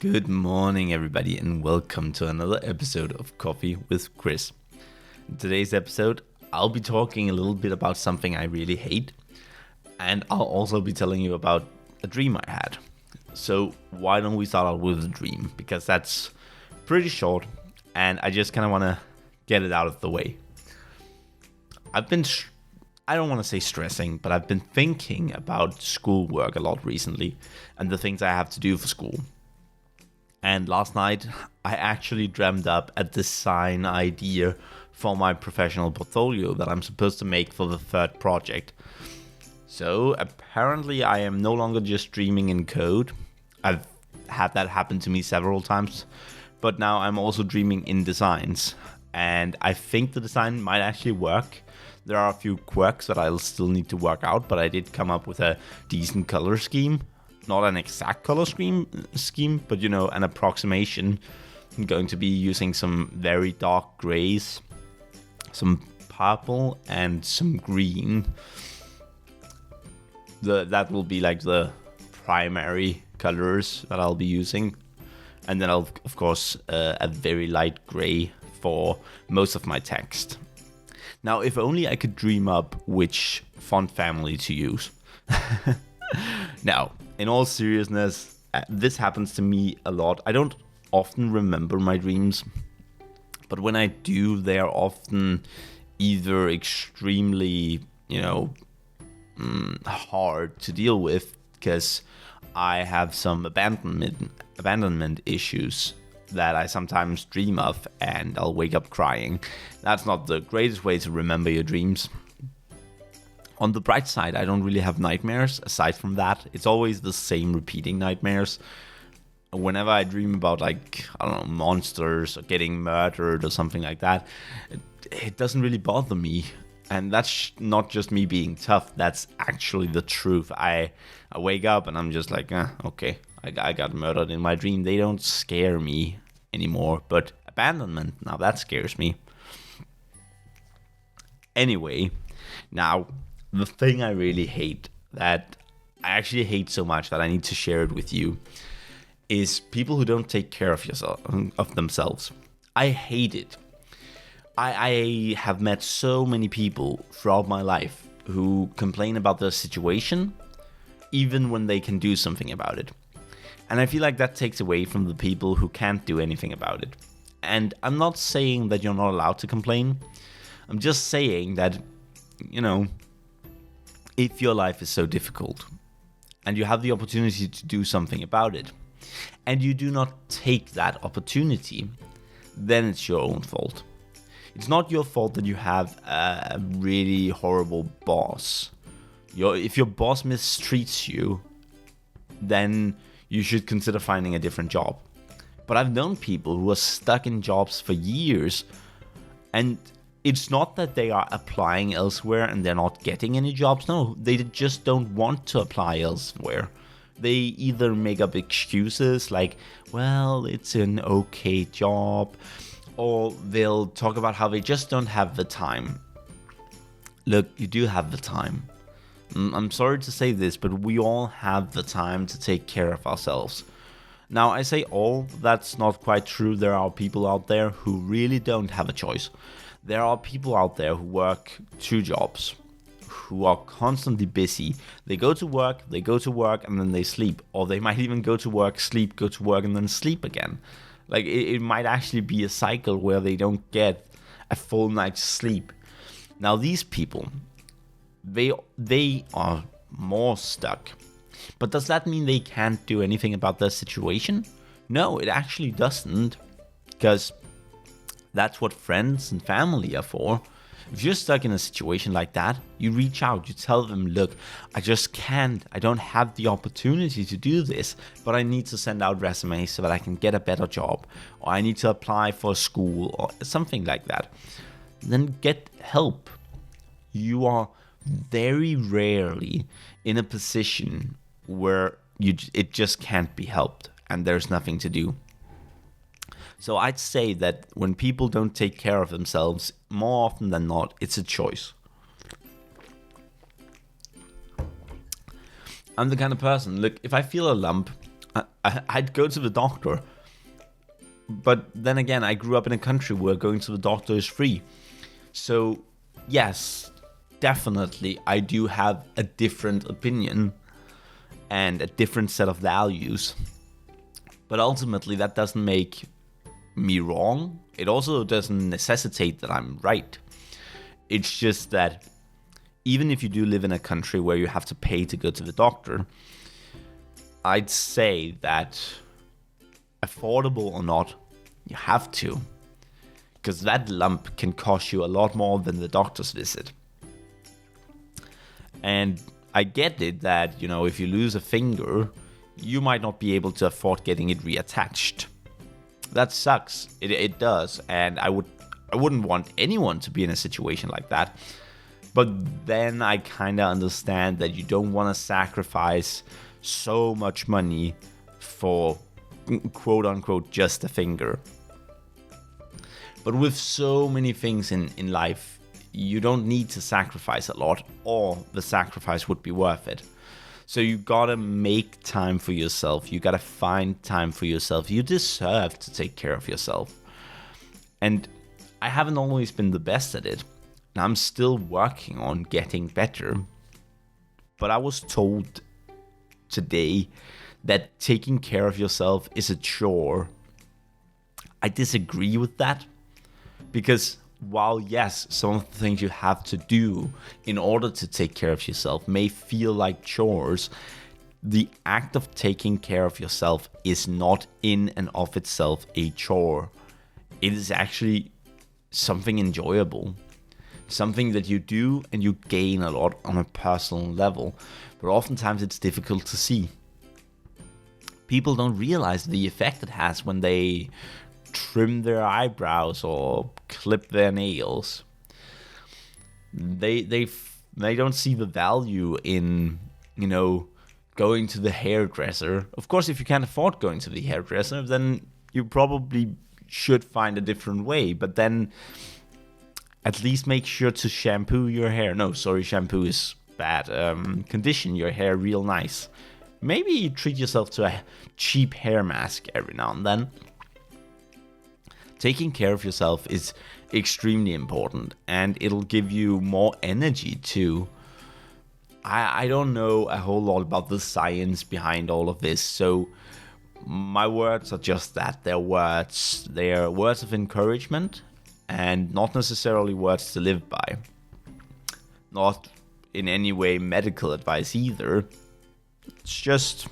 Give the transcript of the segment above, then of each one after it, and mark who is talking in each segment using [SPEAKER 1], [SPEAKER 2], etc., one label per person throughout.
[SPEAKER 1] Good morning, everybody, and welcome to another episode of Coffee with Chris. In today's episode, I'll be talking a little bit about something I really hate, and I'll also be telling you about a dream I had. So why don't we start out with the dream? Because that's pretty short, and I just kind of want to get it out of the way. I don't want to say stressing, but I've been thinking about schoolwork a lot recently, and the things I have to do for school. And last night, I actually dreamt up a design idea for my professional portfolio that I'm supposed to make for the third project. So apparently I am no longer just dreaming in code. I've had that happen to me several times, but now I'm also dreaming in designs. And I think the design might actually work. There are a few quirks that I'll still need to work out, but I did come up with a decent color scheme. Not an exact color scheme, but an approximation. I'm going to be using some very dark grays, some purple, and some green. That will be like the primary colors that I'll be using. And then I'll, of course, a very light gray for most of my text. Now, if only I could dream up which font family to use. Now, in all seriousness, this happens to me a lot. I don't often remember my dreams, but when I do, they are often either extremely, hard to deal with because I have some abandonment issues that I sometimes dream of, and I'll wake up crying. That's not the greatest way to remember your dreams. On the bright side, I don't really have nightmares. Aside from that, it's always the same repeating nightmares. Whenever I dream about, monsters or getting murdered or something like that, it doesn't really bother me. And that's not just me being tough. That's actually the truth. I wake up and I'm just like, okay, I got murdered in my dream. They don't scare me anymore. But abandonment, now that scares me. Anyway, now, the thing I really hate, that I actually hate so much that I need to share it with you, is people who don't take care of themselves. I hate it. I have met so many people throughout my life who complain about their situation, even when they can do something about it. And I feel like that takes away from the people who can't do anything about it. And I'm not saying that you're not allowed to complain. I'm just saying that, if your life is so difficult and you have the opportunity to do something about it and you do not take that opportunity, then it's your own fault. It's not your fault that you have a really horrible boss. If your boss mistreats you, then you should consider finding a different job. But I've known people who are stuck in jobs for years, and it's not that they are applying elsewhere and they're not getting any jobs. No, they just don't want to apply elsewhere. They either make up excuses like, well, it's an okay job, or they'll talk about how they just don't have the time. Look, you do have the time. I'm sorry to say this, but we all have the time to take care of ourselves. Now, I say all, that's not quite true. There are people out there who really don't have a choice. There are people out there who work 2 jobs, who are constantly busy. They go to work, and then they sleep. Or they might even go to work, sleep, go to work, and then sleep again. Like, it might actually be a cycle where they don't get a full night's sleep. Now, these people, they are more stuck. But does that mean they can't do anything about their situation? No, it actually doesn't. Because that's what friends and family are for. If you're stuck in a situation like that, you reach out, you tell them, look, I just can't, I don't have the opportunity to do this, but I need to send out resumes so that I can get a better job, or I need to apply for school, or something like that. Then get help. You are very rarely in a position where it just can't be helped and there's nothing to do. So I'd say that when people don't take care of themselves, more often than not, it's a choice. I'm the kind of person, look, if I feel a lump, I'd go to the doctor. But then again, I grew up in a country where going to the doctor is free. So, yes, definitely, I do have a different opinion and a different set of values. But ultimately, that doesn't make me wrong. It also doesn't necessitate that I'm right. It's just that even if you do live in a country where you have to pay to go to the doctor, I'd say that, affordable or not, you have to. Because that lump can cost you a lot more than the doctor's visit. And I get it that, if you lose a finger, you might not be able to afford getting it reattached. That sucks. It does. And I wouldn't want anyone to be in a situation like that. But then I kind of understand that you don't want to sacrifice so much money for, quote unquote, just a finger. But with so many things in life, you don't need to sacrifice a lot, or the sacrifice would be worth it. So you gotta make time for yourself. You gotta find time for yourself. You deserve to take care of yourself. And I haven't always been the best at it. And I'm still working on getting better. But I was told today that taking care of yourself is a chore. I disagree with that. Because while, yes, some of the things you have to do in order to take care of yourself may feel like chores, the act of taking care of yourself is not in and of itself a chore. It is actually something enjoyable. Something that you do and you gain a lot on a personal level. But oftentimes it's difficult to see. People don't realize the effect it has when they trim their eyebrows or clip their nails. They don't see the value in, going to the hairdresser. Of course, if you can't afford going to the hairdresser, then you probably should find a different way. But then at least make sure to shampoo your hair. No, sorry, shampoo is bad. Condition your hair real nice. Maybe treat yourself to a cheap hair mask every now and then. Taking care of yourself is extremely important, and it'll give you more energy too. I don't know a whole lot about the science behind all of this, so my words are just that. They're words. They're words of encouragement, and not necessarily words to live by. Not in any way medical advice either. It's just,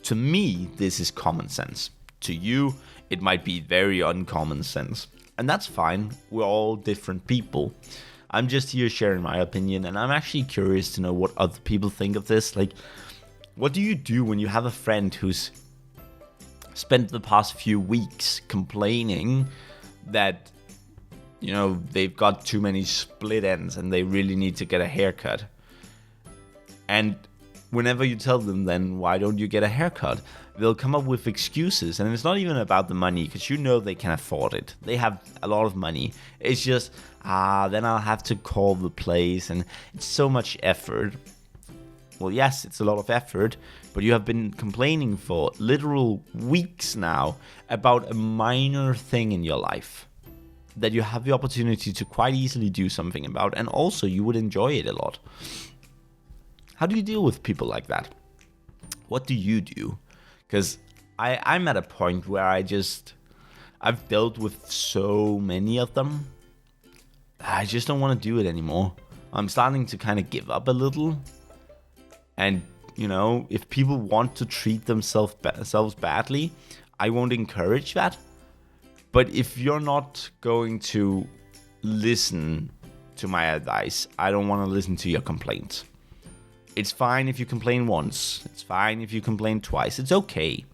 [SPEAKER 1] to me, this is common sense. To you, it might be very uncommon sense. And that's fine. We're all different people. I'm just here sharing my opinion, and I'm actually curious to know what other people think of this. Like, what do you do when you have a friend who's spent the past few weeks complaining that, they've got too many split ends and they really need to get a haircut? And whenever you tell them, then why don't you get a haircut? They'll come up with excuses, and it's not even about the money, because they can afford it. They have a lot of money. It's just, then I'll have to call the place, and it's so much effort. Well, yes, it's a lot of effort, but you have been complaining for literal weeks now about a minor thing in your life that you have the opportunity to quite easily do something about, and also you would enjoy it a lot. How do you deal with people like that? What do you do? Because I'm at a point where I've dealt with so many of them. I just don't want to do it anymore. I'm starting to kind of give up a little. And, if people want to treat themselves badly, I won't encourage that. But if you're not going to listen to my advice, I don't want to listen to your complaints. It's fine if you complain once. It's fine if you complain twice. It's okay.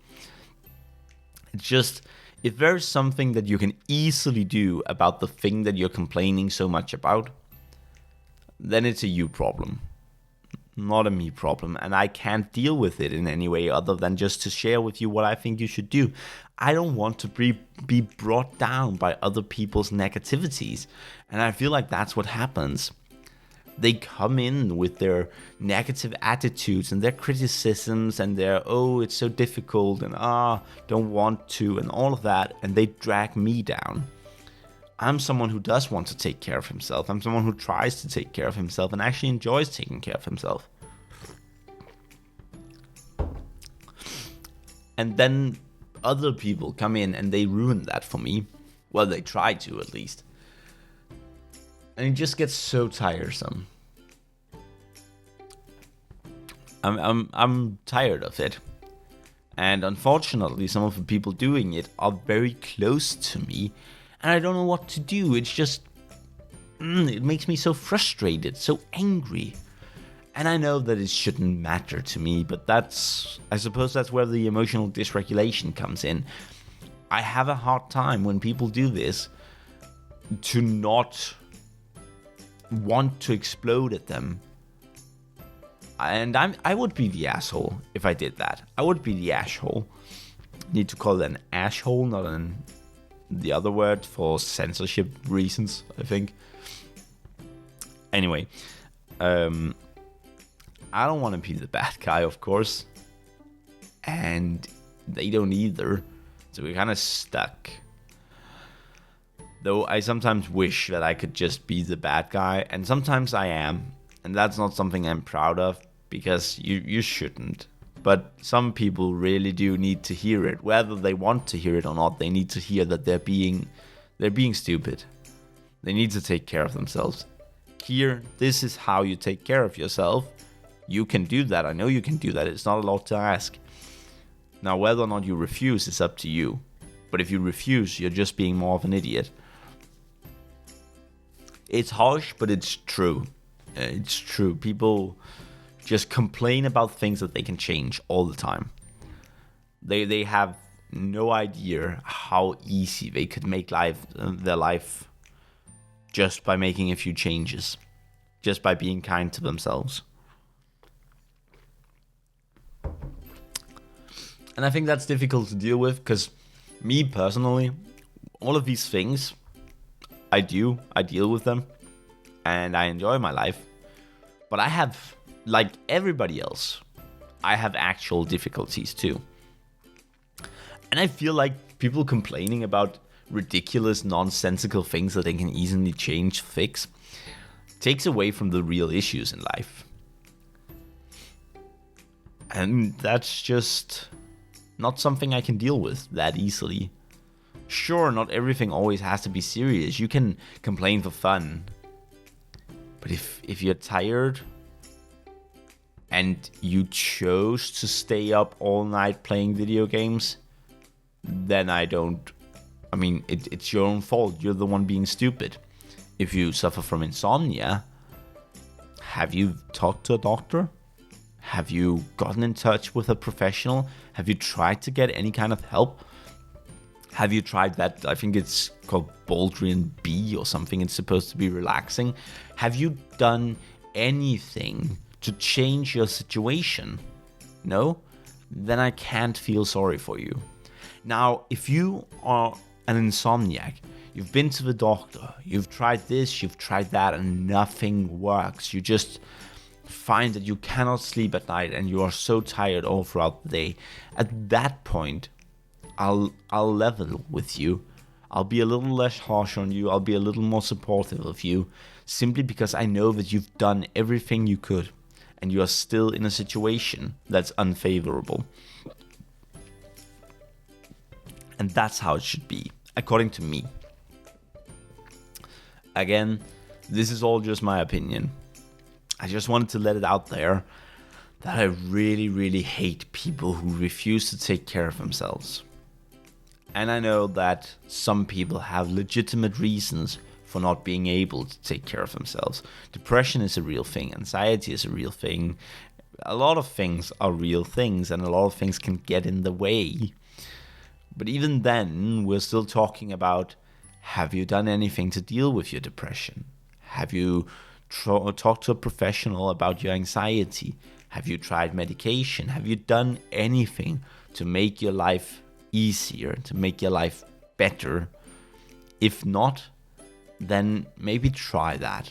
[SPEAKER 1] It's just, if there's something that you can easily do about the thing that you're complaining so much about, then it's a you problem, not a me problem. And I can't deal with it in any way other than just to share with you what I think you should do. I don't want to be brought down by other people's negativities. And I feel like that's what happens. they come in with their negative attitudes and their criticisms and their, oh, it's so difficult and don't want to and all of that, and they drag me down. I'm someone who does want to take care of himself. I'm someone who tries to take care of himself and actually enjoys taking care of himself. And then other people come in and they ruin that for me. Well, they try to, at least. And it just gets so tiresome. I'm tired of it. And unfortunately, some of the people doing it are very close to me. And I don't know what to do. It's just, it makes me so frustrated, so angry. And I know that it shouldn't matter to me, but I suppose that's where the emotional dysregulation comes in. I have a hard time when people do this to not want to explode at them. And I would be the asshole if I did that. I would be the asshole. Need to call it an asshole, not the other word for censorship reasons, I think. Anyway, I don't want to be the bad guy, of course. And they don't either. So we're kind of stuck. Though I sometimes wish that I could just be the bad guy. And sometimes I am. And that's not something I'm proud of. Because you shouldn't. But some people really do need to hear it. Whether they want to hear it or not, they need to hear that they're being stupid. They need to take care of themselves. Here, this is how you take care of yourself. You can do that. I know you can do that. It's not a lot to ask. Now, whether or not you refuse is up to you. But if you refuse, you're just being more of an idiot. It's harsh, but it's true. It's true. People just complain about things that they can change all the time. They have no idea how easy they could make their life just by making a few changes. Just by being kind to themselves. And I think that's difficult to deal with, because me personally, all of these things, I deal with them, and I enjoy my life. But I have, like everybody else, I have actual difficulties too. And I feel like people complaining about ridiculous, nonsensical things that they can easily change, fix, takes away from the real issues in life. And that's just not something I can deal with that easily. Sure, not everything always has to be serious. You can complain for fun. But if you're tired and you chose to stay up all night playing video games, then it's your own fault. You're the one being stupid. If you suffer from insomnia, have you talked to a doctor? Have you gotten in touch with a professional? Have you tried to get any kind of help? Have you tried that? I think it's called Baldrian B or something. It's supposed to be relaxing. Have you done anything to change your situation? No? Then I can't feel sorry for you. Now, if you are an insomniac, you've been to the doctor, you've tried this, you've tried that, and nothing works. You just find that you cannot sleep at night and you are so tired all throughout the day. At that point, I'll level with you. I'll be a little less harsh on you. I'll be a little more supportive of you, simply because I know that you've done everything you could and you are still in a situation that's unfavorable. And that's how it should be, according to me. Again, this is all just my opinion. I just wanted to let it out there that I really, really hate people who refuse to take care of themselves. And I know that some people have legitimate reasons for not being able to take care of themselves. Depression is a real thing. Anxiety is a real thing. A lot of things are real things, and a lot of things can get in the way. But even then, we're still talking about, have you done anything to deal with your depression? Have you talked to a professional about your anxiety? Have you tried medication? Have you done anything to make your life easier, to make your life better? If not, then maybe try that.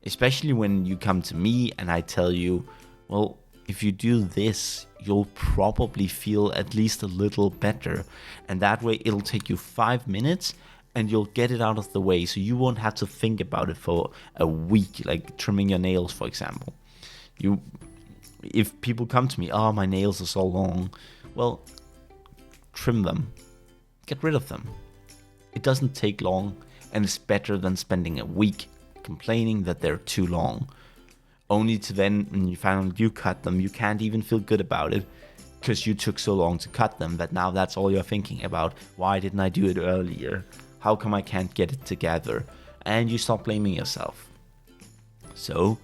[SPEAKER 1] Especially when you come to me and I tell you, well, if you do this, you'll probably feel at least a little better. And that way it'll take you 5 minutes and you'll get it out of the way. So you won't have to think about it for a week, like trimming your nails, for example. If people come to me, oh, my nails are so long, well, trim them. Get rid of them. It doesn't take long, and it's better than spending a week complaining that they're too long. Only to then, when you finally do cut them, you can't even feel good about it because you took so long to cut them that now that's all you're thinking about. Why didn't I do it earlier? How come I can't get it together? And you stop blaming yourself. So,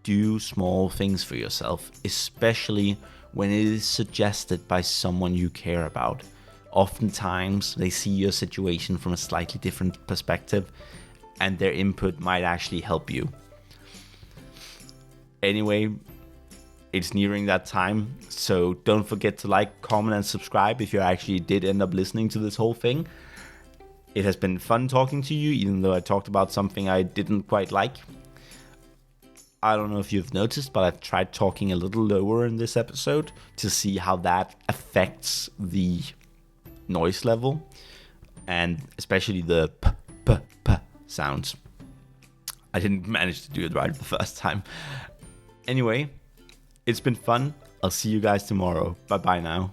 [SPEAKER 1] do small things for yourself, especially when it is suggested by someone you care about. Oftentimes, they see your situation from a slightly different perspective, and their input might actually help you. Anyway, it's nearing that time, so don't forget to like, comment, and subscribe if you actually did end up listening to this whole thing. It has been fun talking to you, even though I talked about something I didn't quite like. I don't know if you've noticed, but I've tried talking a little lower in this episode to see how that affects the noise level, and especially the p sounds. I didn't manage to do it right the first time. Anyway, it's been fun. I'll see you guys tomorrow. Bye bye now.